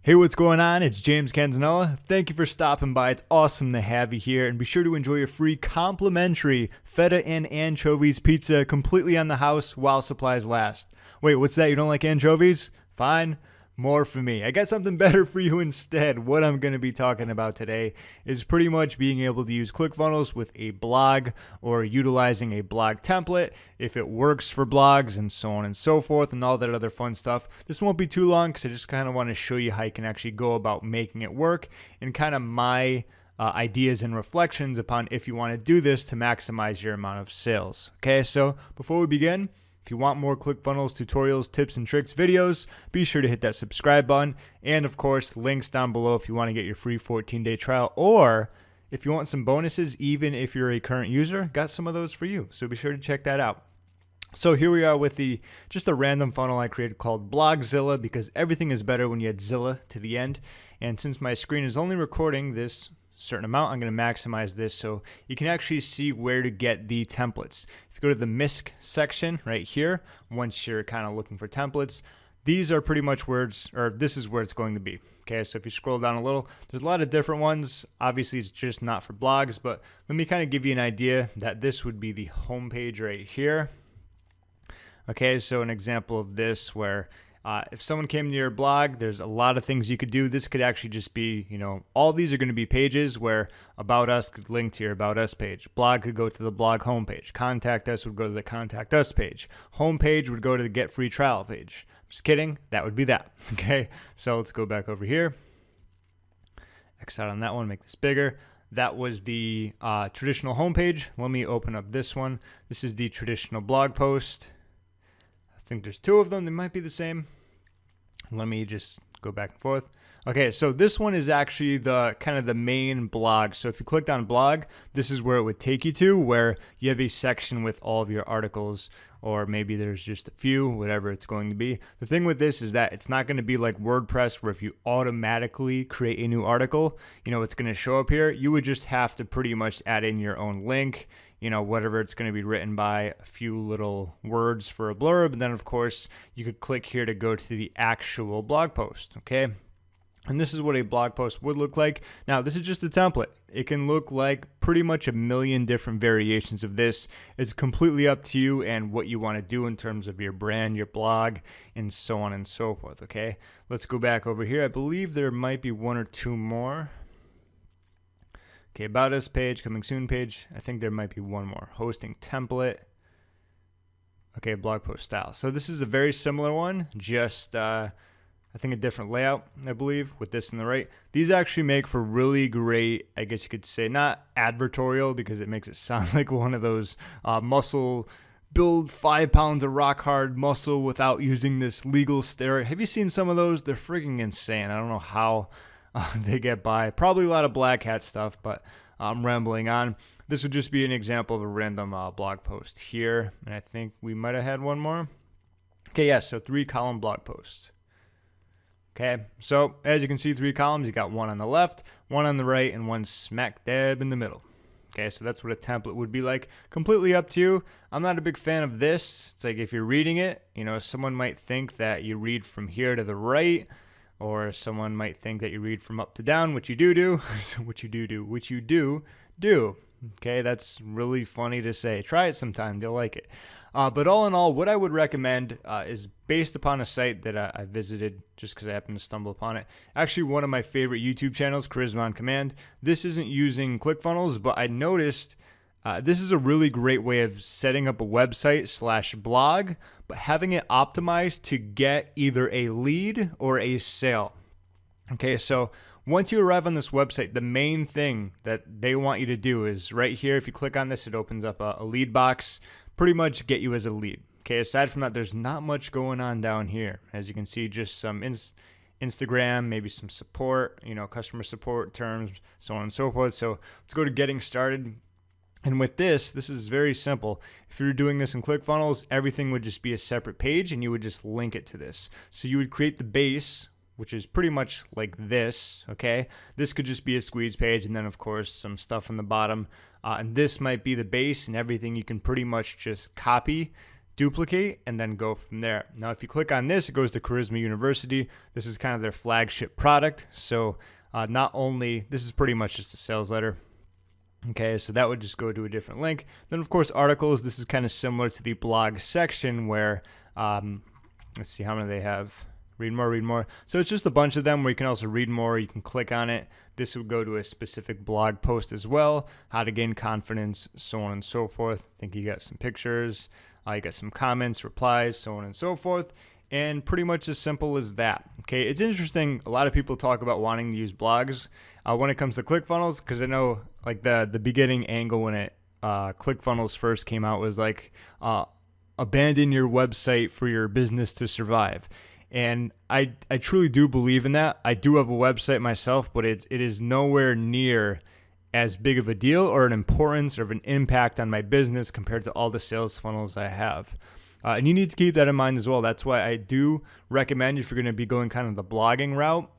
Hey, what's going on? It's James Canzanella. Thank you for stopping by. It's awesome to have you here. And be sure to enjoy your free complimentary feta and anchovies pizza completely on the house while supplies last. Wait, what's that? You don't like anchovies? Fine. More for me. I got something better for you instead. What I'm going to be talking about today is pretty much being able to use ClickFunnels with a blog or utilizing a blog template if it works for blogs and so on and so forth and all that other fun stuff. This won't be too long because I just kind of want to show you how you can actually go about making it work and kind of my ideas and reflections upon if you want to do this to maximize your amount of sales. Okay, so before we begin, if you want more ClickFunnels tutorials, tips, and tricks videos, be sure to hit that subscribe button. And of course, links down below if you want to get your free 14-day trial, or if you want some bonuses, even if you're a current user, got some of those for you. So be sure to check that out. So here we are with just a random funnel I created called Blogzilla, because everything is better when you add Zilla to the end. And since my screen is only recording this certain amount, I'm going to maximize this so you can actually see where to get the templates. If you go to the MISC section right here, once you're kind of looking for templates, these are pretty much this is where it's going to be. Okay, so if you scroll down a little, there's a lot of different ones. Obviously, it's just not for blogs, but let me kind of give you an idea that this would be the home page right here. Okay, so an example of this where if someone came to your blog, there's a lot of things you could do. This could actually just be, all these are going to be pages where About Us could link to your About Us page. Blog could go to the blog homepage. Contact Us would go to the Contact Us page. Homepage would go to the Get Free Trial page. Just kidding. That would be that. Okay, so let's go back over here. X out on that one, make this bigger. That was the traditional homepage. Let me open up this one. This is the traditional blog post. I think there's two of them. They might be the same. Let me just go back and forth. Okay, so this one is actually the kind of the main blog. So if you clicked on blog, this is where it would take you to, where you have a section with all of your articles, or maybe there's just a few, whatever it's going to be. The thing with this is that it's not going to be like WordPress where if you automatically create a new article, it's going to show up here. You would just have to pretty much add in your own link, whatever it's going to be written by, a few little words for a blurb. And then of course you could click here to go to the actual blog post. Okay. And this is what a blog post would look like. Now, this is just a template. It can look like pretty much a million different variations of this. It's completely up to you and what you want to do in terms of your brand, your blog, and so on and so forth, okay? Let's go back over here. I believe there might be one or two more. Okay, About Us page, Coming Soon page. I think there might be one more. Hosting template. Okay, blog post style. So this is a very similar one, just I think a different layout, I believe, with this on the right. These actually make for really great, I guess you could say, not advertorial, because it makes it sound like one of those muscle, build 5 pounds of rock hard muscle without using this legal steroid. Have you seen some of those? They're freaking insane. I don't know how they get by. Probably a lot of black hat stuff, but I'm rambling on. This would just be an example of a random blog post here. And I think we might have had one more. Okay, yeah, so 3-column blog post. Okay, so as you can see, 3 columns. You got one on the left, one on the right, and one smack dab in the middle. Okay, so that's what a template would be like. Completely up to you. I'm not a big fan of this. It's like if you're reading it, someone might think that you read from here to the right, or someone might think that you read from up to down, which you do. Which you do. Okay, that's really funny to say. Try it sometime. They'll like it. But all in all, what I would recommend is based upon a site that I visited just because I happened to stumble upon it. Actually, one of my favorite YouTube channels, Charisma on Command. This isn't using ClickFunnels, but I noticed this is a really great way of setting up a website / blog, but having it optimized to get either a lead or a sale. Okay, so once you arrive on this website, the main thing that they want you to do is right here. If you click on this, it opens up a lead box. Pretty much get you as a lead. Okay, aside from that, there's not much going on down here. As you can see, just some Instagram, maybe some support, customer support terms, so on and so forth. So let's go to getting started. And with this is very simple. If you're doing this in ClickFunnels, everything would just be a separate page and you would just link it to this. So you would create the base, which is pretty much like this, okay? This could just be a squeeze page, and then of course some stuff on the bottom. And this might be the base, and everything you can pretty much just copy duplicate, and then go from there. Now, if you click on this, it goes to Charisma University. This is kind of their flagship product. So not only, this is pretty much just a sales letter. Okay, so that would just go to a different link. Then, of course, articles. This is kind of similar to the blog section where, let's see how many they have. Read more, read more. So it's just a bunch of them where you can also read more. You can click on it. This would go to a specific blog post as well. How to gain confidence, so on and so forth. I think you got some pictures. You got some comments, replies, so on and so forth. And pretty much as simple as that. Okay, it's interesting. A lot of people talk about wanting to use blogs when it comes to ClickFunnels, because I know like the beginning angle when it ClickFunnels first came out was like abandon your website for your business to survive. And I truly do believe in that. I do have a website myself, but it is nowhere near as big of a deal or an importance or of an impact on my business compared to all the sales funnels I have. And you need to keep that in mind as well. That's why I do recommend, if you're going to be going kind of the blogging route,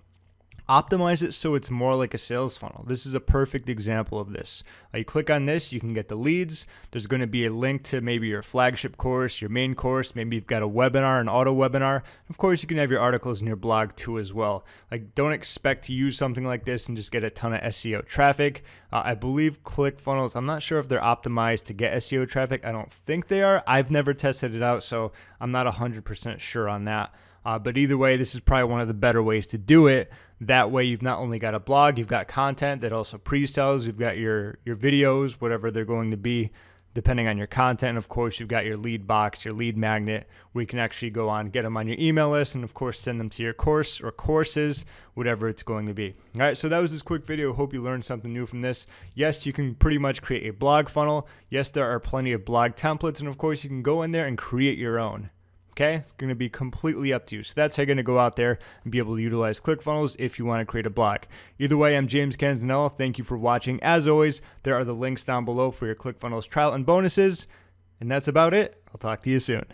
optimize it so it's more like a sales funnel. This is a perfect example of this. You click on this, you can get the leads. There's going to be a link to maybe your flagship course, your main course. Maybe you've got a webinar, an auto webinar. Of course, you can have your articles in your blog too as well. Like, don't expect to use something like this and just get a ton of SEO traffic. I believe ClickFunnels, I'm not sure if they're optimized to get SEO traffic. I don't think they are. I've never tested it out, so I'm not 100% sure on that. But either way, this is probably one of the better ways to do it. That way, you've not only got a blog, you've got content that also pre-sells, you've got your videos, whatever they're going to be, depending on your content. And of course, you've got your lead box, your lead magnet, where you can actually go on, get them on your email list, and of course, send them to your course or courses, whatever it's going to be. All right, so that was this quick video. Hope you learned something new from this. Yes, you can pretty much create a blog funnel. Yes, there are plenty of blog templates, and of course, you can go in there and create your own. Okay, it's going to be completely up to you. So that's how you're going to go out there and be able to utilize ClickFunnels if you want to create a blog. Either way, I'm James Canzanella. Thank you for watching. As always, there are the links down below for your ClickFunnels trial and bonuses. And that's about it. I'll talk to you soon.